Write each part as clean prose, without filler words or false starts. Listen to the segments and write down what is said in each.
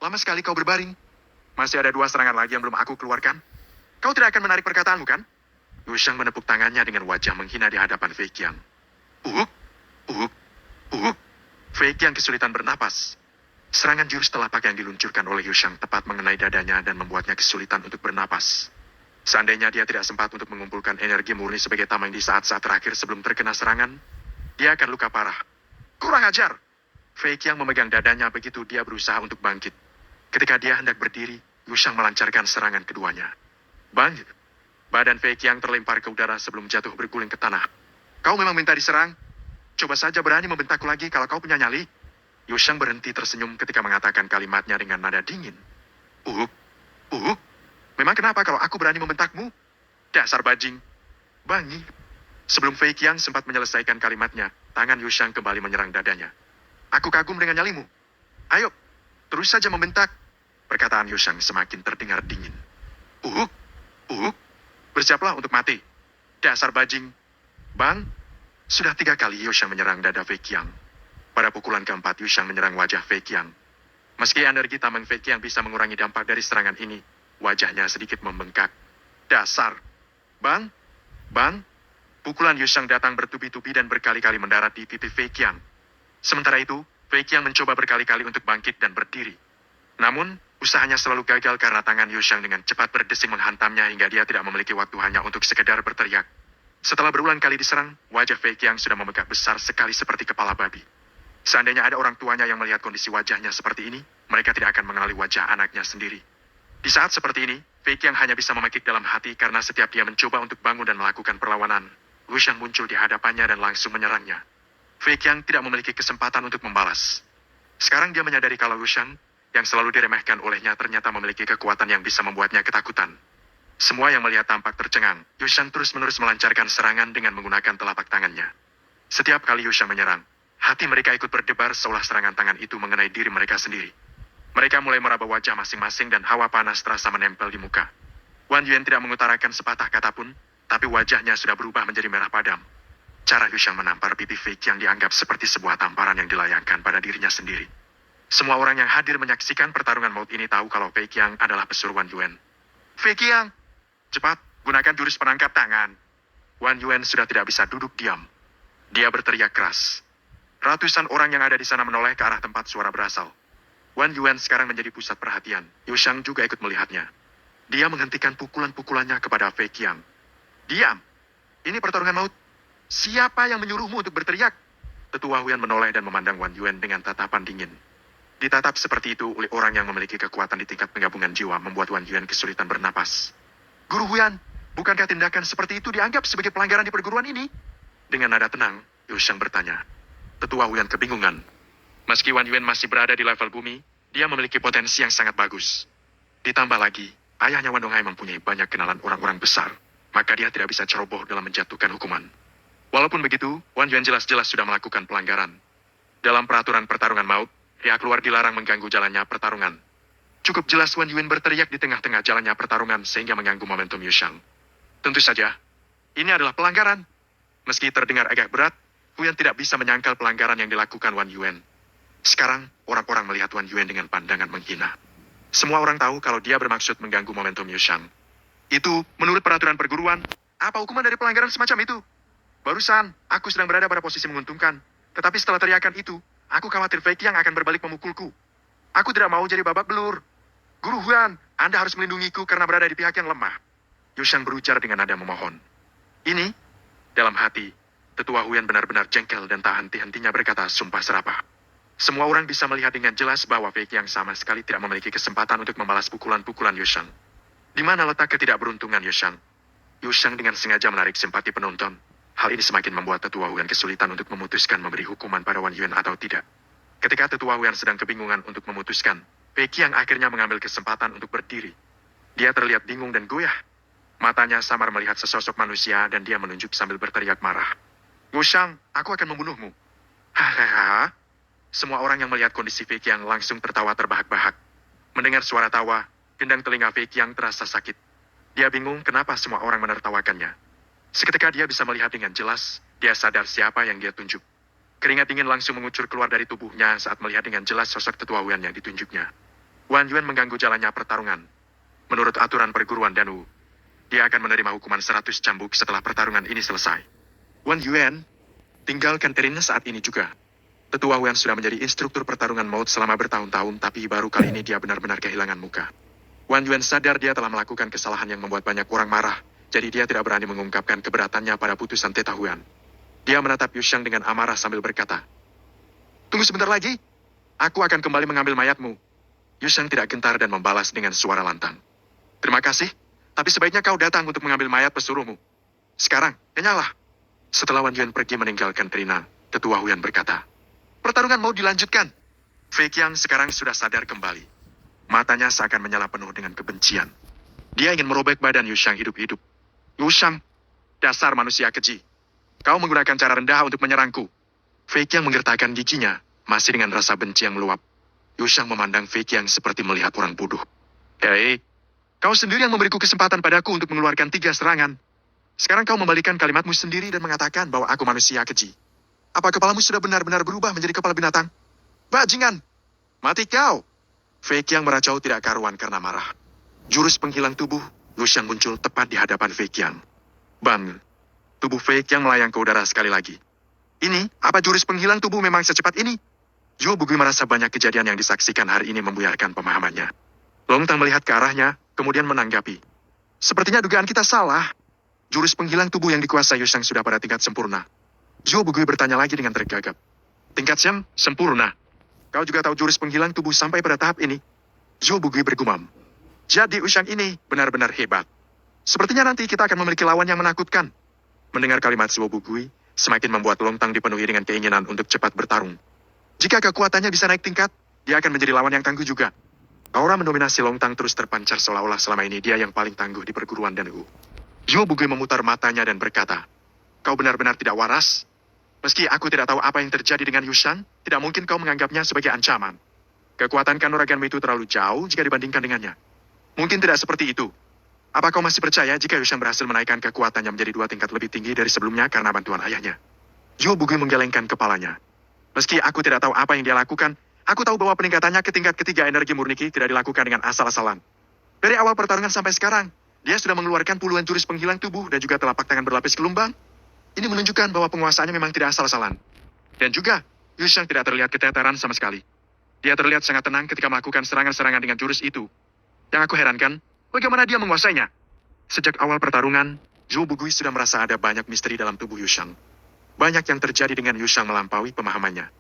lama sekali kau berbaring. Masih ada 2 serangan lagi yang belum aku keluarkan. Kau tidak akan menarik perkataanmu, kan? Yushang menepuk tangannya dengan wajah menghina di hadapan Fei Qiang. Uhuk, uhuk, uhuk. Fei Qiang kesulitan bernapas. Serangan jurus telapak yang diluncurkan oleh Yushang tepat mengenai dadanya dan membuatnya kesulitan untuk bernapas. Seandainya dia tidak sempat untuk mengumpulkan energi murni sebagai tameng di saat-saat terakhir sebelum terkena serangan, dia akan luka parah. Kurang ajar! Fei Qiang memegang dadanya begitu dia berusaha untuk bangkit. Ketika dia hendak berdiri, Yushang melancarkan serangan keduanya. Bang! Badan Fei Qiang terlempar ke udara sebelum jatuh berguling ke tanah. Kau memang minta diserang? Coba saja berani membentakku lagi kalau kau punya nyali. Yushang berhenti tersenyum ketika mengatakan kalimatnya dengan nada dingin. Uhuk, uhuk. Memang kenapa kalau aku berani membentakmu? Dasar bajing. Bangi. Sebelum Fei Qiang sempat menyelesaikan kalimatnya, tangan Yushang kembali menyerang dadanya. Aku kagum dengan nyalimu. Ayo, terus saja membentak. Perkataan Yushang semakin terdengar dingin. Uhuk, uhuk. Bersiaplah untuk mati. Dasar bajing. Bang, sudah 3 kali Yushang menyerang dada Fei Qiang. Pada pukulan keempat, Yushang menyerang wajah Fei Qiang. Meski energi tameng Fei Qiang bisa mengurangi dampak dari serangan ini, wajahnya sedikit membengkak. Dasar. Bang, bang. Pukulan Yushang datang bertubi-tubi dan berkali-kali mendarat di pipi Fei Qiang. Sementara itu, Fei Qiang mencoba berkali-kali untuk bangkit dan berdiri. Namun, usahanya selalu gagal karena tangan Yushang dengan cepat berdesing menghantamnya hingga dia tidak memiliki waktu hanya untuk sekedar berteriak. Setelah berulang kali diserang, wajah Fei Qiang sudah membengkak besar sekali seperti kepala babi. Seandainya ada orang tuanya yang melihat kondisi wajahnya seperti ini, mereka tidak akan mengenali wajah anaknya sendiri. Di saat seperti ini, Fei Qiang hanya bisa memekik dalam hati karena setiap dia mencoba untuk bangun dan melakukan perlawanan, Yushang muncul di hadapannya dan langsung menyerangnya. Fei Qiang tidak memiliki kesempatan untuk membalas. Sekarang dia menyadari kalau Yushang, yang selalu diremehkan olehnya ternyata memiliki kekuatan yang bisa membuatnya ketakutan. Semua yang melihat tampak tercengang. Yushang terus-menerus melancarkan serangan dengan menggunakan telapak tangannya. Setiap kali Yushang menyerang, hati mereka ikut berdebar seolah serangan tangan itu mengenai diri mereka sendiri. Mereka mulai meraba wajah masing-masing dan hawa panas terasa menempel di muka. Wan Yuan tidak mengutarakan sepatah kata pun, tapi wajahnya sudah berubah menjadi merah padam. Cara Yushang menampar pipi Fei Qiang dianggap seperti sebuah tamparan yang dilayangkan pada dirinya sendiri. Semua orang yang hadir menyaksikan pertarungan maut ini tahu kalau Fei Qiang adalah pesuruh Wan Yuan. Fei Qiang, cepat, gunakan jurus penangkap tangan. Wan Yuan sudah tidak bisa duduk diam. Dia berteriak keras. Ratusan orang yang ada di sana menoleh ke arah tempat suara berasal. Wan Yuan sekarang menjadi pusat perhatian. Yushang juga ikut melihatnya. Dia menghentikan pukulan-pukulannya kepada Fei Qiang. Diam. Ini pertarungan maut. Siapa yang menyuruhmu untuk berteriak? Tetua Huyan menoleh dan memandang Wan Yuan dengan tatapan dingin. Ditatap seperti itu oleh orang yang memiliki kekuatan di tingkat penggabungan jiwa membuat Wan Yuan kesulitan bernapas. Guru Huyan, bukankah tindakan seperti itu dianggap sebagai pelanggaran di perguruan ini? Dengan nada tenang, Yushang bertanya. Tetua Huyan kebingungan. Meski Wan Yuan masih berada di level bumi, dia memiliki potensi yang sangat bagus. Ditambah lagi, ayahnya Wan Donghai mempunyai banyak kenalan orang-orang besar, maka dia tidak bisa ceroboh dalam menjatuhkan hukuman. Walaupun begitu, Wan Yuan jelas-jelas sudah melakukan pelanggaran. Dalam peraturan pertarungan maut, pihak luar dilarang mengganggu jalannya pertarungan. Cukup jelas Wan Yuan berteriak di tengah-tengah jalannya pertarungan sehingga mengganggu momentum Yushang. Tentu saja, ini adalah pelanggaran. Meski terdengar agak berat, Huyan tidak bisa menyangkal pelanggaran yang dilakukan Wan Yuan. Sekarang, orang-orang melihat Wan Yuan dengan pandangan menghina. Semua orang tahu kalau dia bermaksud mengganggu momentum Yushang. Itu, menurut peraturan perguruan, apa hukuman dari pelanggaran semacam itu? Barusan, aku sedang berada pada posisi menguntungkan. Tetapi setelah teriakan itu, aku khawatir Fei Qiang akan berbalik memukulku. Aku tidak mau jadi babak belur. Guru Huyan, Anda harus melindungiku karena berada di pihak yang lemah. Yushang berujar dengan nada memohon. Ini, dalam hati, Tetua Huyan benar-benar jengkel dan tak henti-hentinya berkata sumpah serapah. Semua orang bisa melihat dengan jelas bahwa Fei Qiang sama sekali tidak memiliki kesempatan untuk membalas pukulan-pukulan Yushang. Di mana letak ketidakberuntungan Yushang? Yushang dengan sengaja menarik simpati penonton. Hal ini semakin membuat Tetua Huyan kesulitan untuk memutuskan memberi hukuman pada Wan Yuan atau tidak. Ketika Tetua Huyan sedang kebingungan untuk memutuskan, Fei Qiang akhirnya mengambil kesempatan untuk berdiri. Dia terlihat bingung dan goyah. Matanya samar melihat sesosok manusia dan dia menunjuk sambil berteriak marah. Yushang, aku akan membunuhmu. Hahaha. Semua orang yang melihat kondisi Fei Qiang langsung tertawa terbahak-bahak. Mendengar suara tawa, gendang telinga Fei Qiang terasa sakit. Dia bingung kenapa semua orang menertawakannya. Seketika dia bisa melihat dengan jelas, dia sadar siapa yang dia tunjuk. Keringat dingin langsung mengucur keluar dari tubuhnya saat melihat dengan jelas sosok Tetua Huyan yang ditunjuknya. Wan Yuan mengganggu jalannya pertarungan. Menurut aturan perguruan Danu, dia akan menerima hukuman 100 cambuk setelah pertarungan ini selesai. Wan Yuan, tinggalkan Terina saat ini juga. Tetua Wan sudah menjadi instruktur pertarungan maut selama bertahun-tahun, tapi baru kali ini dia benar-benar kehilangan muka. Wan Yuan sadar dia telah melakukan kesalahan yang membuat banyak orang marah, jadi dia tidak berani mengungkapkan keberatannya pada putusan Teta Huan. Dia menatap Yu Shang dengan amarah sambil berkata, "Tunggu sebentar lagi, aku akan kembali mengambil mayatmu." Yu Shang tidak gentar dan membalas dengan suara lantang, "Terima kasih, tapi sebaiknya kau datang untuk mengambil mayat pesuruhmu. Sekarang, kenyalah." Setelah Wan Yuan pergi meninggalkan Trina, Tetua Huan berkata, "Pertarungan mau dilanjutkan." Fei Qiang sekarang sudah sadar kembali. Matanya seakan menyala penuh dengan kebencian. Dia ingin merobek badan Yu Shang hidup-hidup. "Yu Shang, dasar manusia keji. Kau menggunakan cara rendah untuk menyerangku." Fei Qiang menggertakkan giginya, masih dengan rasa benci yang meluap. Yu Shang memandang Fei Qiang seperti melihat orang bodoh. "Hei, kau sendiri yang memberiku kesempatan padaku untuk mengeluarkan 3 serangan. Sekarang kau membalikan kalimatmu sendiri dan mengatakan bahwa aku manusia keji. Apa kepalamu sudah benar-benar berubah menjadi kepala binatang? Bajingan! Mati kau!" Fei Qiang meracau tidak karuan karena marah. Jurus penghilang tubuh, Yu Shang muncul tepat di hadapan Fei Qiang. Bang! Tubuh Fei Qiang melayang ke udara sekali lagi. "Ini, apa jurus penghilang tubuh memang secepat ini?" Zhou Bugui merasa banyak kejadian yang disaksikan hari ini membuyarkan pemahamannya. Long Tang melihat ke arahnya, kemudian menanggapi. "Sepertinya dugaan kita salah. Jurus penghilang tubuh yang dikuasai Yu Shang sudah pada tingkat sempurna." Zhou Bugui bertanya lagi dengan tergagap. "Tingkat yang sempurna? Kau juga tahu jurus penghilang tubuh sampai pada tahap ini?" Zhou Bugui bergumam. "Jadi Yu Shang ini benar-benar hebat. Sepertinya nanti kita akan memiliki lawan yang menakutkan." Mendengar kalimat Zhou Bugui, semakin membuat Long Tang dipenuhi dengan keinginan untuk cepat bertarung. Jika kekuatannya bisa naik tingkat, dia akan menjadi lawan yang tangguh juga. Aura mendominasi Long Tang terus terpancar seolah-olah selama ini dia yang paling tangguh di perguruan Danhu. Zhou Bugui memutar matanya dan berkata, "Kau benar-benar tidak waras. Meski aku tidak tahu apa yang terjadi dengan Yu Shang, tidak mungkin kau menganggapnya sebagai ancaman. Kekuatan kanuraganmu itu terlalu jauh jika dibandingkan dengannya. Mungkin tidak seperti itu. Apa kau masih percaya jika Yu Shang berhasil menaikkan kekuatannya menjadi 2 tingkat lebih tinggi dari sebelumnya karena bantuan ayahnya?" Zhou Bugui menggelengkan kepalanya. "Meski aku tidak tahu apa yang dia lakukan, aku tahu bahwa peningkatannya ke tingkat ketiga energi murni tidak dilakukan dengan asal-asalan. Dari awal pertarungan sampai sekarang, dia sudah mengeluarkan puluhan jurus penghilang tubuh dan juga telapak tangan berlapis gelombang. Ini menunjukkan bahwa penguasaannya memang tidak asal-asalan. Dan juga, Yu Shang tidak terlihat keteteran sama sekali. Dia terlihat sangat tenang ketika melakukan serangan-serangan dengan jurus itu. Yang aku herankan, bagaimana dia menguasainya?" Sejak awal pertarungan, Zhou Bugui sudah merasa ada banyak misteri dalam tubuh Yu Shang. Banyak yang terjadi dengan Yu Shang melampaui pemahamannya.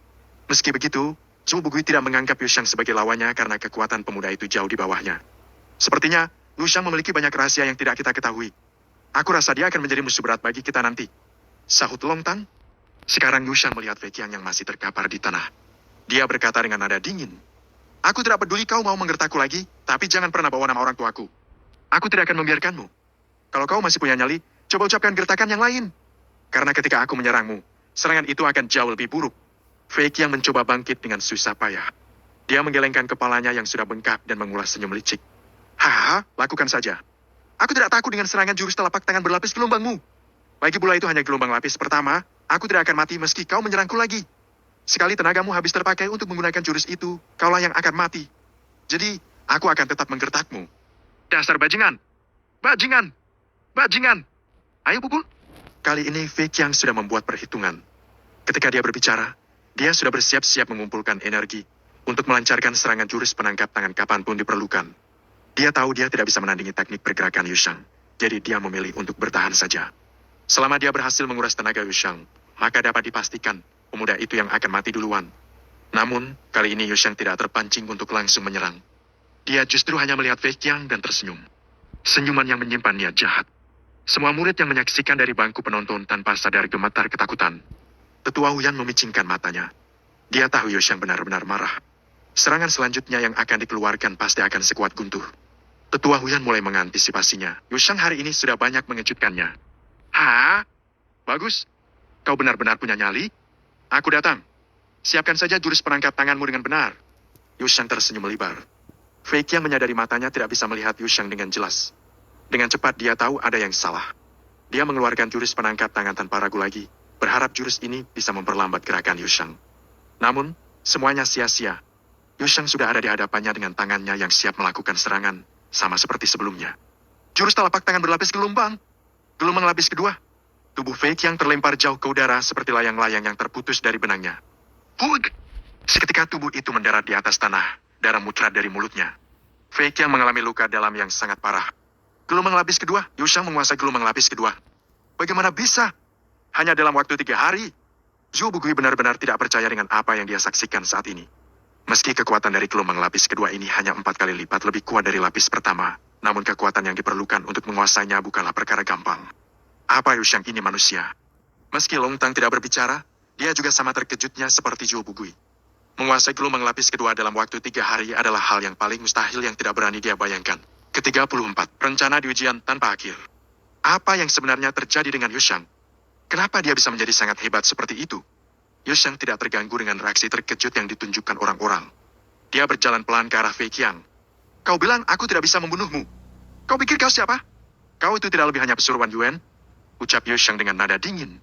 Meski begitu, Zhou Bugui tidak menganggap Yu Shang sebagai lawannya karena kekuatan pemuda itu jauh di bawahnya. "Sepertinya, Yu Shang memiliki banyak rahasia yang tidak kita ketahui. Aku rasa dia akan menjadi musuh berat bagi kita nanti," sahut Long Tang. Sekarang Yu Shang melihat Fei Qiang yang masih terkapar di tanah. Dia berkata dengan nada dingin, "Aku tidak peduli kau mau menggertakku lagi, tapi jangan pernah bawa nama orang tuaku. Aku tidak akan membiarkanmu. Kalau kau masih punya nyali, coba ucapkan gertakan yang lain. Karena ketika aku menyerangmu, serangan itu akan jauh lebih buruk." Fei Qiang mencoba bangkit dengan susah payah. Dia menggelengkan kepalanya yang sudah bengkak dan mengulas senyum licik. "Haha, lakukan saja. Aku tidak takut dengan serangan jurus telapak tangan berlapis gelombangmu. Lagi pula itu hanya gelombang lapis pertama, aku tidak akan mati meski kau menyerangku lagi. Sekali tenagamu habis terpakai untuk menggunakan jurus itu, kaulah yang akan mati. Jadi, aku akan tetap menggertakmu." "Dasar bajingan! Bajingan! Bajingan! Ayo pukul!" Kali ini Fei Qiang sudah membuat perhitungan. Ketika dia berbicara, dia sudah bersiap-siap mengumpulkan energi untuk melancarkan serangan jurus penangkap tangan kapanpun diperlukan. Dia tahu dia tidak bisa menandingi teknik pergerakan Yu Shang, jadi dia memilih untuk bertahan saja. Selama dia berhasil menguras tenaga Yu Shang, maka dapat dipastikan pemuda itu yang akan mati duluan. Namun, kali ini Yu Shang tidak terpancing untuk langsung menyerang. Dia justru hanya melihat Fei Qiang dan tersenyum. Senyuman yang menyimpan niat jahat. Semua murid yang menyaksikan dari bangku penonton tanpa sadar gemetar ketakutan. Tetua Huyan memicingkan matanya. Dia tahu Yu Shang benar-benar marah. Serangan selanjutnya yang akan dikeluarkan pasti akan sekuat guntur. Tetua Huyan mulai mengantisipasinya. Yu Shang hari ini sudah banyak mengejutkannya. "Hah? Bagus. Kau benar-benar punya nyali? Aku datang. Siapkan saja jurus penangkap tanganmu dengan benar." Yu Shang tersenyum lebar. Fei Qiang menyadari matanya tidak bisa melihat Yu Shang dengan jelas. Dengan cepat dia tahu ada yang salah. Dia mengeluarkan jurus penangkap tangan tanpa ragu lagi, berharap jurus ini bisa memperlambat gerakan Yu Shang. Namun, semuanya sia-sia. Yushang sudah ada di hadapannya dengan tangannya yang siap melakukan serangan, sama seperti sebelumnya. Jurus telapak tangan berlapis gelombang. Gelombang lapis kedua. Tubuh Fei Qiang terlempar jauh ke udara seperti layang-layang yang terputus dari benangnya. Hug! Seketika tubuh itu mendarat di atas tanah, darah muncrat dari mulutnya. Fei Qiang mengalami luka dalam yang sangat parah. Gelombang lapis kedua, Yushang menguasai gelombang lapis kedua. Bagaimana bisa? Hanya dalam waktu 3 hari. Zhou Bugui benar-benar tidak percaya dengan apa yang dia saksikan saat ini. Meski kekuatan dari gelombang lapis kedua ini hanya 4 kali lipat lebih kuat dari lapis pertama, namun kekuatan yang diperlukan untuk menguasainya bukanlah perkara gampang. Apa Yushang ini manusia? Meski Long Tang tidak berbicara, dia juga sama terkejutnya seperti Zhou Bugui. Menguasai gelombang lapis kedua dalam waktu 3 hari adalah hal yang paling mustahil yang tidak berani dia bayangkan. Ke-34, rencana di ujian tanpa akhir. Apa yang sebenarnya terjadi dengan Yushang? Kenapa dia bisa menjadi sangat hebat seperti itu? Yushang tidak terganggu dengan reaksi terkejut yang ditunjukkan orang-orang. Dia berjalan pelan ke arah Fei Qiang. Kau bilang aku tidak bisa membunuhmu. Kau pikir kau siapa? Kau itu tidak lebih hanya pesuruh Wan Yuan? Ucap Yushang dengan nada dingin.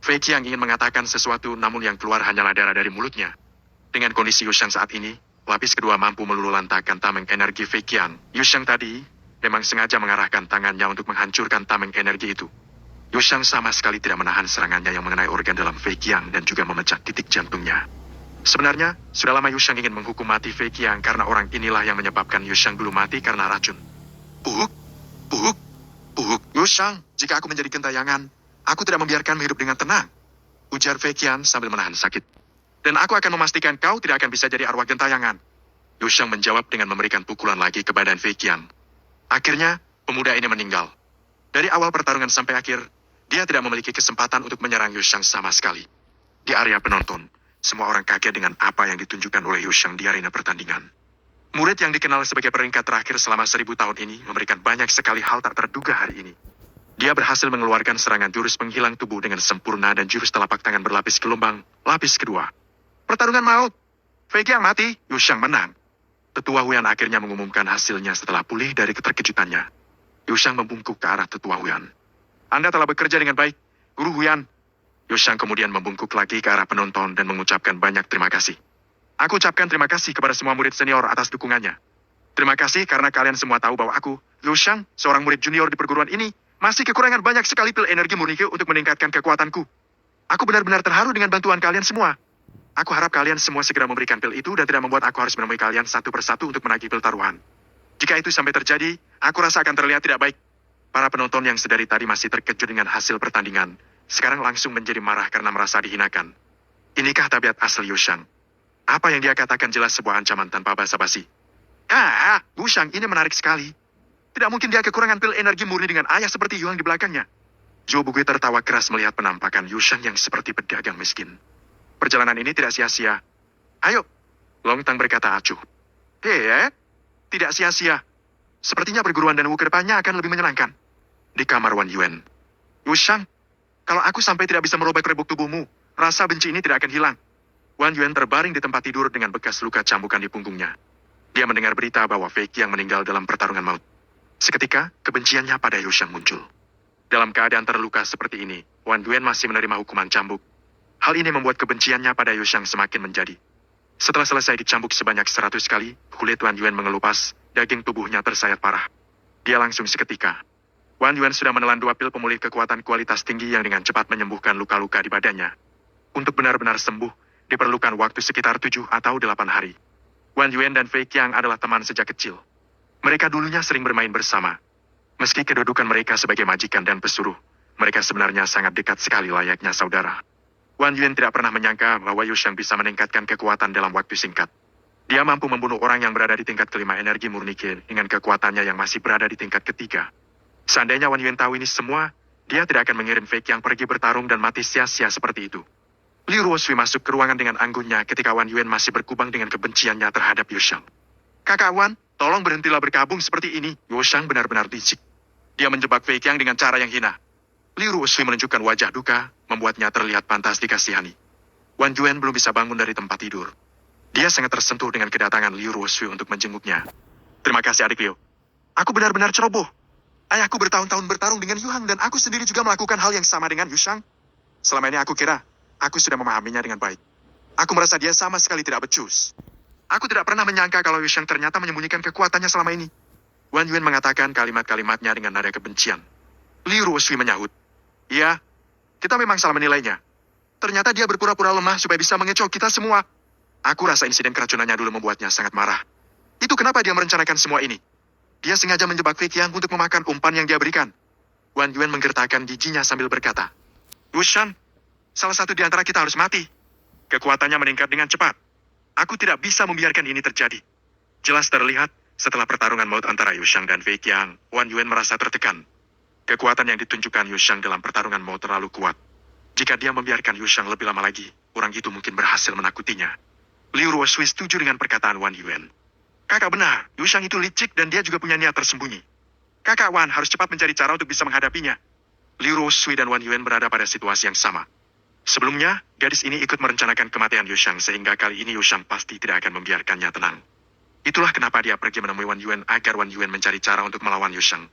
Fei Qiang ingin mengatakan sesuatu namun yang keluar hanyalah darah dari mulutnya. Dengan kondisi Yushang saat ini, lapis kedua mampu meluluhlantakkan tameng energi Fei Qiang. Yushang tadi memang sengaja mengarahkan tangannya untuk menghancurkan tameng energi itu. Yushang sama sekali tidak menahan serangannya yang mengenai organ dalam Fei Qiang dan juga memecah titik jantungnya. Sebenarnya, sudah lama Yushang ingin menghukum mati Fei Qiang karena orang inilah yang menyebabkan Yushang belum mati karena racun. Uhuk, uhuk, uhuk. Yushang, jika aku menjadi gentayangan, aku tidak membiarkanmu hidup dengan tenang. Ujar Fei Qiang sambil menahan sakit. Dan aku akan memastikan kau tidak akan bisa jadi arwah gentayangan. Yushang menjawab dengan memberikan pukulan lagi ke badan Fei Qiang. Akhirnya, pemuda ini meninggal. Dari awal pertarungan sampai akhir, dia tidak memiliki kesempatan untuk menyerang Yushang sama sekali. Di area penonton, semua orang kaget dengan apa yang ditunjukkan oleh Yushang di arena pertandingan. Murid yang dikenal sebagai peringkat terakhir selama 1000 tahun ini memberikan banyak sekali hal tak terduga hari ini. Dia berhasil mengeluarkan serangan jurus penghilang tubuh dengan sempurna dan jurus telapak tangan berlapis gelombang, lapis kedua. Pertarungan maut. Fei Qiang mati, Yushang menang. Tetua Huyan akhirnya mengumumkan hasilnya setelah pulih dari keterkejutannya. Yushang membungkuk ke arah Tetua Huyan. Anda telah bekerja dengan baik, Guru Huyan. Yushang kemudian membungkuk lagi ke arah penonton dan mengucapkan banyak terima kasih. Aku ucapkan terima kasih kepada semua murid senior atas dukungannya. Terima kasih karena kalian semua tahu bahwa aku, Yushang, seorang murid junior di perguruan ini, masih kekurangan banyak sekali pil energi murniku untuk meningkatkan kekuatanku. Aku benar-benar terharu dengan bantuan kalian semua. Aku harap kalian semua segera memberikan pil itu dan tidak membuat aku harus menemui kalian satu persatu untuk menagih pil taruhan. Jika itu sampai terjadi, aku rasa akan terlihat tidak baik. Para penonton yang sedari tadi masih terkejut dengan hasil pertandingan, sekarang langsung menjadi marah karena merasa dihinakan. Inikah tabiat asli Yushang? Apa yang dia katakan jelas sebuah ancaman tanpa basa-basi. Yushang ini menarik sekali. Tidak mungkin dia kekurangan pil energi murni dengan ayah seperti Yuang di belakangnya. Zhou Bugui tertawa keras melihat penampakan Yushang yang seperti pedagang miskin. Perjalanan ini tidak sia-sia. Ayo, Long Tang berkata acuh. Tidak sia-sia. Sepertinya perguruan dan Wu ke depannya akan lebih menyenangkan. Di kamar Wan Yuan. Yushang, kalau aku sampai tidak bisa merobek rebuk tubuhmu, rasa benci ini tidak akan hilang. Wan Yuan terbaring di tempat tidur dengan bekas luka cambukan di punggungnya. Dia mendengar berita bahwa Fei Qiang meninggal dalam pertarungan maut. Seketika, kebenciannya pada Yushang muncul. Dalam keadaan terluka seperti ini, Wan Yuan masih menerima hukuman cambuk. Hal ini membuat kebenciannya pada Yushang semakin menjadi. Setelah selesai dicambuk sebanyak 100 kali, kulit Wan Yuan mengelupas, daging tubuhnya tersayat parah. Dia langsung seketika. Wan Yuan sudah menelan 2 pil pemulih kekuatan kualitas tinggi yang dengan cepat menyembuhkan luka-luka di badannya. Untuk benar-benar sembuh, diperlukan waktu sekitar 7 atau 8 hari. Wan Yuan dan Fei Qiang adalah teman sejak kecil. Mereka dulunya sering bermain bersama. Meski kedudukan mereka sebagai majikan dan pesuruh, mereka sebenarnya sangat dekat sekali layaknya saudara. Wan Yuan tidak pernah menyangka bahwa Yushang bisa meningkatkan kekuatan dalam waktu singkat. Dia mampu membunuh orang yang berada di tingkat kelima energi murni dengan kekuatannya yang masih berada di tingkat ketiga. Seandainya Wan Yuan tahu ini semua, dia tidak akan mengirim Fei Qiang pergi bertarung dan mati sia-sia seperti itu. Liu Ruoshui masuk ke ruangan dengan anggunnya ketika Wan Yuan masih berkubang dengan kebenciannya terhadap Yushang. Kakak Wan, tolong berhentilah berkabung seperti ini. Yushang benar-benar licik. Dia menjebak Fei Qiang dengan cara yang hina. Liu Ruoshui menunjukkan wajah duka, membuatnya terlihat pantas dikasihani. Wan Yuan belum bisa bangun dari tempat tidur. Dia sangat tersentuh dengan kedatangan Liu Ruoshui untuk menjenguknya. Terima kasih adik Liu. Aku benar-benar ceroboh. Ayahku bertahun-tahun bertarung dengan Yu Hang dan aku sendiri juga melakukan hal yang sama dengan Yushang. Selama ini aku kira, aku sudah memahaminya dengan baik. Aku merasa dia sama sekali tidak becus. Aku tidak pernah menyangka kalau Yushang ternyata menyembunyikan kekuatannya selama ini. Wan Yuan mengatakan kalimat-kalimatnya dengan nada kebencian. Liu Ruoshui menyahut. Iya, kita memang salah menilainya. Ternyata dia berpura-pura lemah supaya bisa mengecoh kita semua. Aku rasa insiden keracunannya dulu membuatnya sangat marah. Itu kenapa dia merencanakan semua ini. Dia sengaja menjebak Fei Qiang untuk memakan umpan yang dia berikan. Wan Yuan menggertakkan giginya sambil berkata, Wushan, salah satu di antara kita harus mati. Kekuatannya meningkat dengan cepat. Aku tidak bisa membiarkan ini terjadi. Jelas terlihat, setelah pertarungan maut antara Yushang dan Fei Qiang, Wan Yuan merasa tertekan. Kekuatan yang ditunjukkan Yushang dalam pertarungan maut terlalu kuat. Jika dia membiarkan Yushang lebih lama lagi, orang itu mungkin berhasil menakutinya. Liu Ruoshui setuju dengan perkataan Wan Yuan. Kakak benar, Yushang itu licik dan dia juga punya niat tersembunyi. Kakak Wan harus cepat mencari cara untuk bisa menghadapinya. Liu Ruoshui dan Wan Yuan berada pada situasi yang sama. Sebelumnya, gadis ini ikut merencanakan kematian Yushang sehingga kali ini Yushang pasti tidak akan membiarkannya tenang. Itulah kenapa dia pergi menemui Wan Yuan agar Wan Yuan mencari cara untuk melawan Yushang.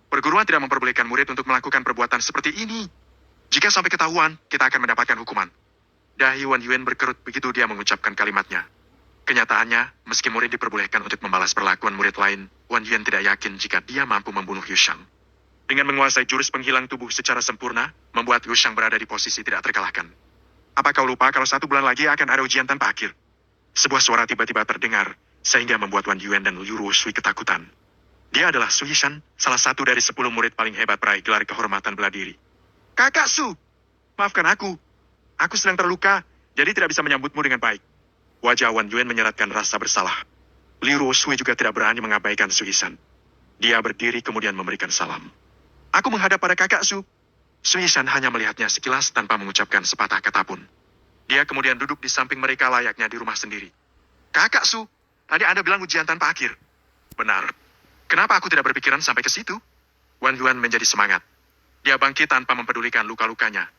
Perguruan tidak memperbolehkan murid untuk melakukan perbuatan seperti ini. Jika sampai ketahuan, kita akan mendapatkan hukuman. Dahi Wan Yuan berkerut begitu dia mengucapkan kalimatnya. Kenyataannya, meski murid diperbolehkan untuk membalas perlakuan murid lain, Wan Yuan tidak yakin jika dia mampu membunuh Yushang. Dengan menguasai jurus penghilang tubuh secara sempurna, membuat Yushang berada di posisi tidak terkalahkan. Apa kau lupa kalau 1 bulan lagi akan ada ujian tanpa akhir? Sebuah suara tiba-tiba terdengar, sehingga membuat Wan Yuan dan Liu Ruoshui ketakutan. Dia adalah Su Yishan, salah satu dari 10 murid paling hebat peraih gelar kehormatan bela diri. Kakak Su, maafkan aku. Aku sedang terluka, jadi tidak bisa menyambutmu dengan baik. Wajah Wan Yuan menyeratkan rasa bersalah. Liu Ruoshui juga tidak berani mengabaikan Su Yishan. Dia berdiri kemudian memberikan salam. Aku menghadap pada kakak Su. Su Yishan hanya melihatnya sekilas tanpa mengucapkan sepatah kata pun. Dia kemudian duduk di samping mereka layaknya di rumah sendiri. Kakak Su, tadi Anda bilang ujian tanpa akhir. Benar. Kenapa aku tidak berpikiran sampai ke situ? Wan Yuan menjadi semangat. Dia bangkit tanpa mempedulikan luka-lukanya.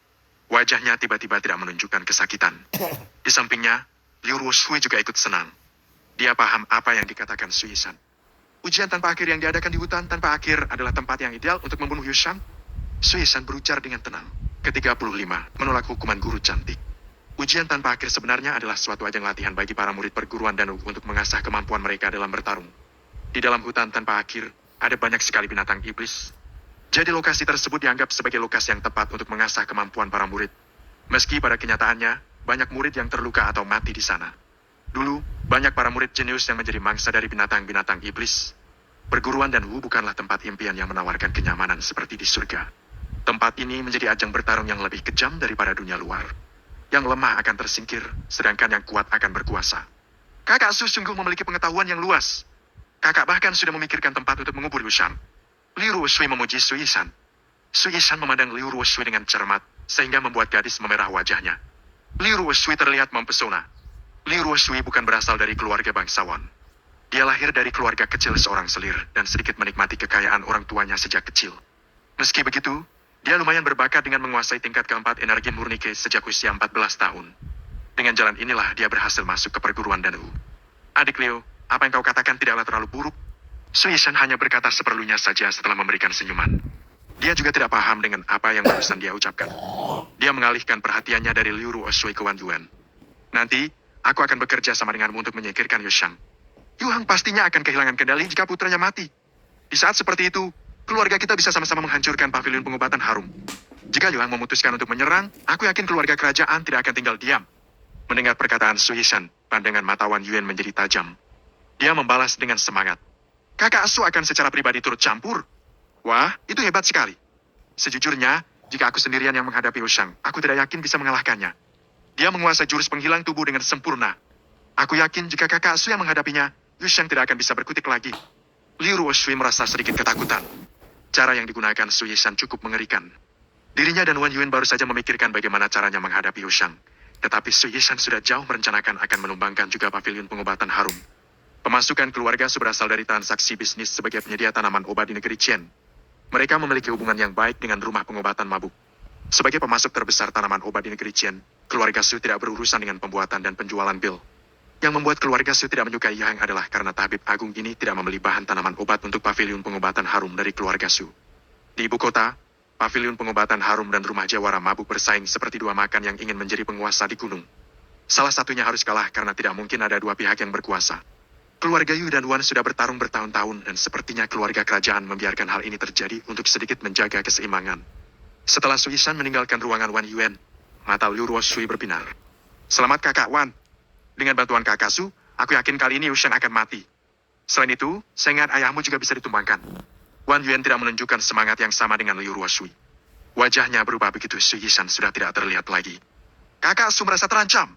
Wajahnya tiba-tiba tidak menunjukkan kesakitan. Di sampingnya, Liu Ruoshui juga ikut senang. Dia paham apa yang dikatakan Su Yishan. Ujian tanpa akhir yang diadakan di hutan tanpa akhir adalah tempat yang ideal untuk membunuh Yushang. Su Yishan berujar dengan tenang. Ke-35, menolak hukuman guru cantik. Ujian tanpa akhir sebenarnya adalah suatu ajang latihan bagi para murid perguruan dan untuk mengasah kemampuan mereka dalam bertarung. Di dalam hutan tanpa akhir, ada banyak sekali binatang iblis. Jadi lokasi tersebut dianggap sebagai lokasi yang tepat untuk mengasah kemampuan para murid. Meski pada kenyataannya, banyak murid yang terluka atau mati di sana. Dulu, banyak para murid jenius yang menjadi mangsa dari binatang-binatang iblis. Perguruan dan Wu bukanlah tempat impian yang menawarkan kenyamanan seperti di surga. Tempat ini menjadi ajang bertarung yang lebih kejam daripada dunia luar. Yang lemah akan tersingkir, sedangkan yang kuat akan berkuasa. Kakak Su sungguh memiliki pengetahuan yang luas. Kakak bahkan sudah memikirkan tempat untuk mengubur Yushang. Liu Ruoshui memuji Su Yishan. Su Yishan memandang Liu Ruoshui dengan cermat, sehingga membuat gadis memerah wajahnya. Liu Ruoshui terlihat mempesona. Liu Ruoshui bukan berasal dari keluarga bangsawan. Dia lahir dari keluarga kecil seorang selir dan sedikit menikmati kekayaan orang tuanya sejak kecil. Meski begitu, dia lumayan berbakat dengan menguasai tingkat keempat energi murni Ke sejak usia 14 tahun. Dengan jalan inilah dia berhasil masuk ke perguruan Danwu. Adik Liu, apa yang kau katakan tidaklah terlalu buruk. Su Yishan hanya berkata seperlunya saja setelah memberikan senyuman. Dia juga tidak paham dengan apa yang barusan dia ucapkan. Dia mengalihkan perhatiannya dari Liu Ruoshui ke Wan Yuan. Nanti, aku akan bekerja sama denganmu untuk menyingkirkan Yushang. Yu Hang pastinya akan kehilangan kendali jika putranya mati. Di saat seperti itu, keluarga kita bisa sama-sama menghancurkan pavilion pengobatan harum. Jika Yu Hang memutuskan untuk menyerang, aku yakin keluarga kerajaan tidak akan tinggal diam. Mendengar perkataan Su Yishan, pandangan mata Wan Yuan menjadi tajam. Dia membalas dengan semangat. Kakak Su akan secara pribadi turut campur. Wah, itu hebat sekali. Sejujurnya, jika aku sendirian yang menghadapi Yushang, aku tidak yakin bisa mengalahkannya. Dia menguasai jurus penghilang tubuh dengan sempurna. Aku yakin jika kakak Su yang menghadapinya, Yushang tidak akan bisa berkutik lagi. Liu Ruoshui merasa sedikit ketakutan. Cara yang digunakan Su Yishan cukup mengerikan. Dirinya dan Wan Yuan baru saja memikirkan bagaimana caranya menghadapi Yushang. Tetapi Su Yishan sudah jauh merencanakan akan menumbangkan juga pavilion pengobatan harum. Pemasukan keluarga Su berasal dari transaksi bisnis sebagai penyedia tanaman obat di negeri Qian. Mereka memiliki hubungan yang baik dengan rumah pengobatan mabuk. Sebagai pemasok terbesar tanaman obat di negeri Qian, keluarga Su tidak berurusan dengan pembuatan dan penjualan pil. Yang membuat keluarga Su tidak menyukai Yang adalah karena tabib agung ini tidak membeli bahan tanaman obat untuk pavilion pengobatan harum dari keluarga Su. Di ibu kota, pavilion pengobatan harum dan rumah jawara mabuk bersaing seperti dua makan yang ingin menjadi penguasa di gunung. Salah satunya harus kalah karena tidak mungkin ada dua pihak yang berkuasa. Keluarga Yu dan Wan sudah bertarung bertahun-tahun dan sepertinya keluarga kerajaan membiarkan hal ini terjadi untuk sedikit menjaga keseimbangan. Setelah Su Yishan meninggalkan ruangan Wan Yuan, mata Liu Ruoshui berbinar. Selamat kakak Wan. Dengan bantuan kakak Su, aku yakin kali ini Yushan akan mati. Selain itu, saya ingat ayahmu juga bisa ditumbangkan. Wan Yuan tidak menunjukkan semangat yang sama dengan Liu Ruoshui. Wajahnya berubah begitu Su Yishan sudah tidak terlihat lagi. Kakak Su merasa terancam.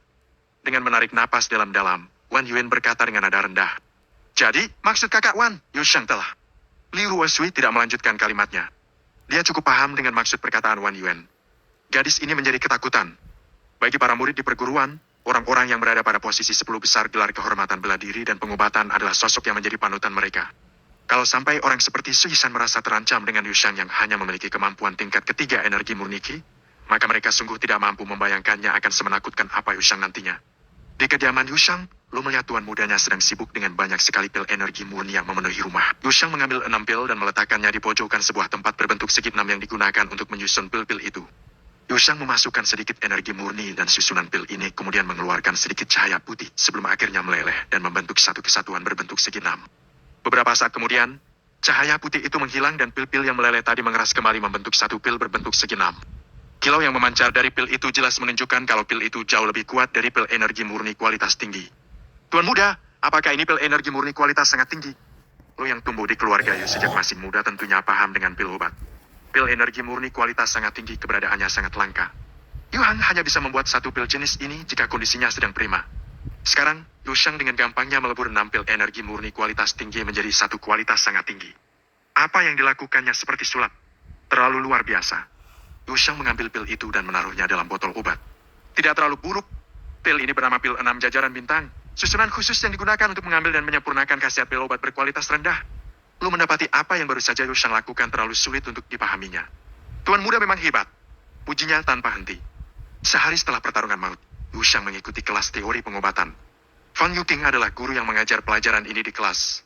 Dengan menarik napas dalam-dalam, Wan Yuan berkata dengan nada rendah. Jadi, maksud kakak Wan, Yushan telah. Liu Ruoshui tidak melanjutkan kalimatnya. Dia cukup paham dengan maksud perkataan Wan Yuan. Gadis ini menjadi ketakutan. Bagi para murid di perguruan, orang-orang yang berada pada posisi 10 besar gelar kehormatan bela diri dan pengobatan adalah sosok yang menjadi panutan mereka. Kalau sampai orang seperti Su Yishan merasa terancam dengan Yushan yang hanya memiliki kemampuan tingkat ketiga energi murni Qi, maka mereka sungguh tidak mampu membayangkannya akan semenakutkan apa Yushan nantinya. Di kediaman Yushang, Lu melihat tuan mudanya sedang sibuk dengan banyak sekali pil energi murni yang memenuhi rumah. Yushang mengambil 6 pil dan meletakkannya di pojokan sebuah tempat berbentuk segi 6 yang digunakan untuk menyusun pil-pil itu. Yushang memasukkan sedikit energi murni dan susunan pil ini kemudian mengeluarkan sedikit cahaya putih sebelum akhirnya meleleh dan membentuk satu kesatuan berbentuk segi 6. Beberapa saat kemudian, cahaya putih itu menghilang dan pil-pil yang meleleh tadi mengeras kembali membentuk satu pil berbentuk segi 6. Kilau yang memancar dari pil itu jelas menunjukkan kalau pil itu jauh lebih kuat dari pil energi murni kualitas tinggi. Tuan muda, apakah ini pil energi murni kualitas sangat tinggi? Lo yang tumbuh di keluarga Yu sejak masih muda tentunya paham dengan pil obat. Pil energi murni kualitas sangat tinggi keberadaannya sangat langka. Yuhang hanya bisa membuat satu pil jenis ini jika kondisinya sedang prima. Sekarang, Yushang dengan gampangnya melebur 6 pil energi murni kualitas tinggi menjadi satu kualitas sangat tinggi. Apa yang dilakukannya seperti sulap. Terlalu luar biasa. Yushang mengambil pil itu dan menaruhnya dalam botol obat. Tidak terlalu buruk. Pil ini bernama pil 6 jajaran bintang. Susunan khusus yang digunakan untuk mengambil dan menyempurnakan khasiat pil obat berkualitas rendah. Lu mendapati apa yang baru saja Yushang lakukan terlalu sulit untuk dipahaminya. Tuan muda memang hebat. Pujinya tanpa henti. Sehari setelah pertarungan maut, Yushang mengikuti kelas teori pengobatan. Fang Yuqing adalah guru yang mengajar pelajaran ini di kelas.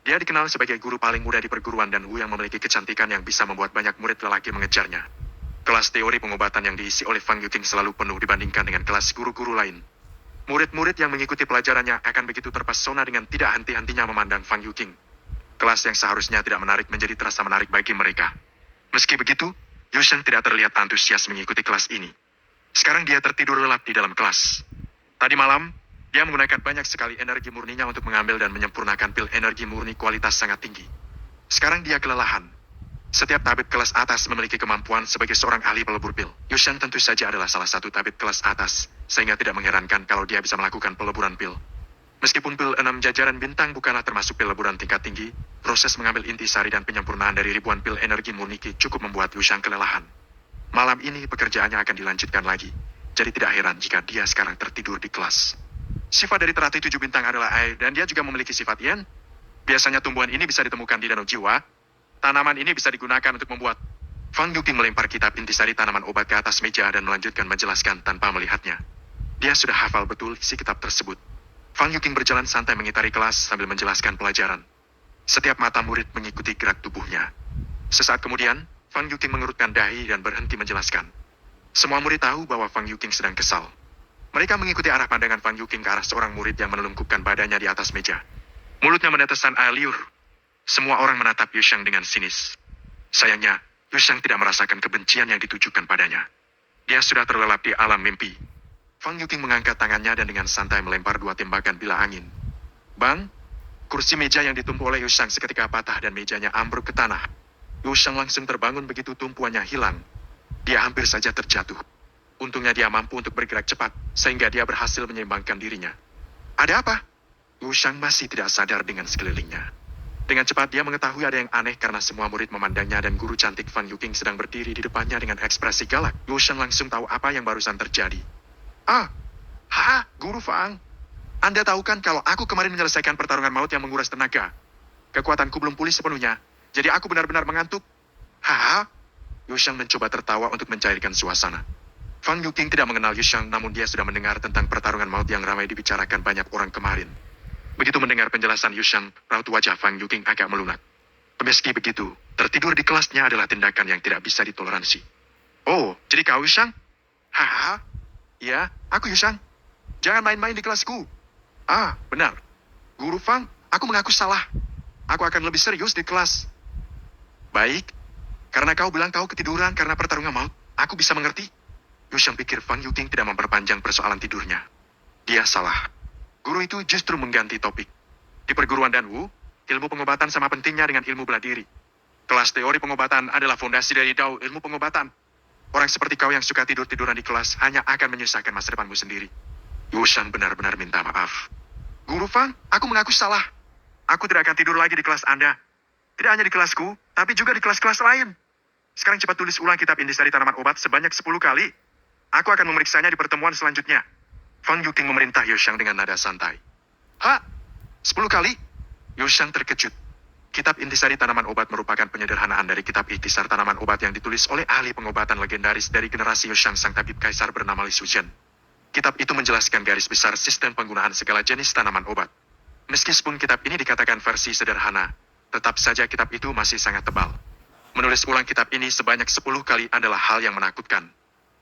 Dia dikenal sebagai guru paling muda di perguruan dan Wu yang memiliki kecantikan yang bisa membuat banyak murid lelaki mengejarnya. Kelas teori pengobatan yang diisi oleh Fang Yuqing selalu penuh dibandingkan dengan kelas guru-guru lain. Murid-murid yang mengikuti pelajarannya akan begitu terpesona dengan tidak henti-hentinya memandang Fang Yuqing. Kelas yang seharusnya tidak menarik menjadi terasa menarik bagi mereka. Meski begitu, Yushang tidak terlihat antusias mengikuti kelas ini. Sekarang dia tertidur lelap di dalam kelas. Tadi malam, dia menggunakan banyak sekali energi murninya untuk mengambil dan menyempurnakan pil energi murni kualitas sangat tinggi. Sekarang dia kelelahan. Setiap tabib kelas atas memiliki kemampuan sebagai seorang ahli pelebur pil. Yushang tentu saja adalah salah satu tabib kelas atas, sehingga tidak mengherankan kalau dia bisa melakukan peleburan pil. Meskipun pil 6 jajaran bintang bukanlah termasuk peleburan tingkat tinggi, proses mengambil intisari dan penyempurnaan dari ribuan pil energi murni Qi cukup membuat Yushang kelelahan. Malam ini pekerjaannya akan dilanjutkan lagi, jadi tidak heran jika dia sekarang tertidur di kelas. Sifat dari teratai 7 bintang adalah air dan dia juga memiliki sifat yen. Biasanya tumbuhan ini bisa ditemukan di danau jiwa. Tanaman ini bisa digunakan untuk membuat. Fang Yuqing melempar kitab intisari tanaman obat ke atas meja dan melanjutkan menjelaskan tanpa melihatnya. Dia sudah hafal betul isi kitab tersebut. Fang Yuqing berjalan santai mengitari kelas sambil menjelaskan pelajaran. Setiap mata murid mengikuti gerak tubuhnya. Sesaat kemudian, Fang Yuqing mengerutkan dahi dan berhenti menjelaskan. Semua murid tahu bahwa Fang Yuqing sedang kesal. Mereka mengikuti arah pandangan Fang Yuqing ke arah seorang murid yang menelungkupkan badannya di atas meja. Mulutnya menetesan air liur. Semua orang menatap Yushang dengan sinis. Sayangnya, Yushang tidak merasakan kebencian yang ditujukan padanya. Dia sudah terlelap di alam mimpi. Fang Yuqing mengangkat tangannya dan dengan santai melempar 2 tembakan bila angin. Bang! Kursi meja yang ditumpu oleh Yushang seketika patah dan mejanya ambruk ke tanah. Yushang langsung terbangun begitu tumpuannya hilang. Dia hampir saja terjatuh. Untungnya dia mampu untuk bergerak cepat, sehingga dia berhasil menyeimbangkan dirinya. Ada apa? Yushang masih tidak sadar dengan sekelilingnya. Dengan cepat dia mengetahui ada yang aneh karena semua murid memandangnya dan guru cantik Fang Yuqing sedang berdiri di depannya dengan ekspresi galak. Yushang langsung tahu apa yang barusan terjadi. Guru Fang. Anda tahu kan kalau aku kemarin menyelesaikan pertarungan maut yang menguras tenaga. Kekuatanku belum pulih sepenuhnya, jadi aku benar-benar mengantuk. Yushang mencoba tertawa untuk mencairkan suasana. Fang Yuqing tidak mengenal Yushang, namun dia sudah mendengar tentang pertarungan maut yang ramai dibicarakan banyak orang kemarin. Begitu mendengar penjelasan Yushang, raut wajah Fang Yuqing agak melunak. Meski begitu, tertidur di kelasnya adalah tindakan yang tidak bisa ditoleransi. Oh, jadi kau Yushang? Ya, aku Yushang. Jangan main-main di kelasku. Ah, benar. Guru Fang, aku mengaku salah. Aku akan lebih serius di kelas. Baik, karena kau bilang kau ketiduran karena pertarungan maut, aku bisa mengerti. Yushang pikir Fang Yuting tidak memperpanjang persoalan tidurnya. Dia salah. Guru itu justru mengganti topik. Di perguruan Danwu, ilmu pengobatan sama pentingnya dengan ilmu bela diri. Kelas teori pengobatan adalah fondasi dari Dao ilmu pengobatan. Orang seperti kau yang suka tidur-tiduran di kelas hanya akan menyusahkan masa depanmu sendiri. Yushang benar-benar minta maaf. Guru Fang, aku mengaku salah. Aku tidak akan tidur lagi di kelas Anda. Tidak hanya di kelasku, tapi juga di kelas-kelas lain. Sekarang cepat tulis ulang kitab intisari tanaman obat sebanyak 10 kali. Aku akan memeriksanya di pertemuan selanjutnya. Fang Yuting memerintah Yushang dengan nada santai. Hah? 10 kali? Yushang terkejut. Kitab intisari tanaman obat merupakan penyederhanaan dari kitab intisar tanaman obat yang ditulis oleh ahli pengobatan legendaris dari generasi Yushang sang tabib kaisar bernama Li Suzhen. Kitab itu menjelaskan garis besar sistem penggunaan segala jenis tanaman obat. Meskipun kitab ini dikatakan versi sederhana, tetap saja kitab itu masih sangat tebal. Menulis ulang kitab ini sebanyak 10 kali adalah hal yang menakutkan.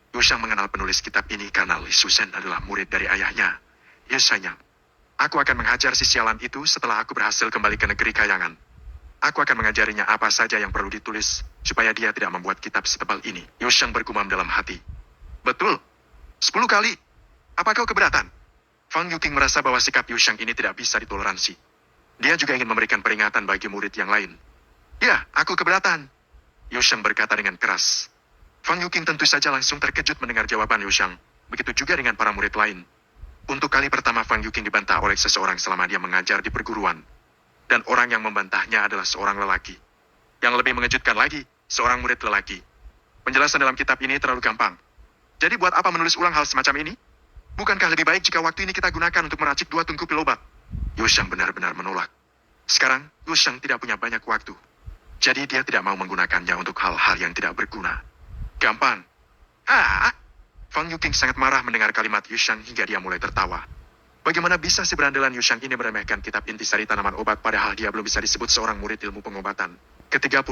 Yushang mengenal penulis kitab ini karena Li Suzhen adalah murid dari ayahnya. Yushang, aku akan menghajar si sialan itu setelah aku berhasil kembali ke negeri kayangan. Aku akan mengajarinya apa saja yang perlu ditulis, supaya dia tidak membuat kitab setebal ini. Yushang bergumam dalam hati. Betul, 10 kali. Apa kau keberatan? Fang Yuting merasa bahwa sikap Yushang ini tidak bisa ditoleransi. Dia juga ingin memberikan peringatan bagi murid yang lain. Ya, aku keberatan. Yushang berkata dengan keras. Fang Yuting tentu saja langsung terkejut mendengar jawaban Yushang. Begitu juga dengan para murid lain. Untuk kali pertama Fang Yuting dibantah oleh seseorang selama dia mengajar di perguruan. Dan orang yang membantahnya adalah seorang lelaki. Yang lebih mengejutkan lagi, seorang murid lelaki. Penjelasan dalam kitab ini terlalu gampang. Jadi buat apa menulis ulang hal semacam ini? Bukankah lebih baik jika waktu ini kita gunakan untuk meracik 2 tungku pil obat? Yushang benar-benar menolak. Sekarang, Yushang tidak punya banyak waktu. Jadi dia tidak mau menggunakannya untuk hal-hal yang tidak berguna. Gampang. Fang Yuting sangat marah mendengar kalimat Yushang hingga dia mulai tertawa. Bagaimana bisa si berandalan Yushang ini meremehkan kitab intisari tanaman obat padahal dia belum bisa disebut seorang murid ilmu pengobatan. Ke-30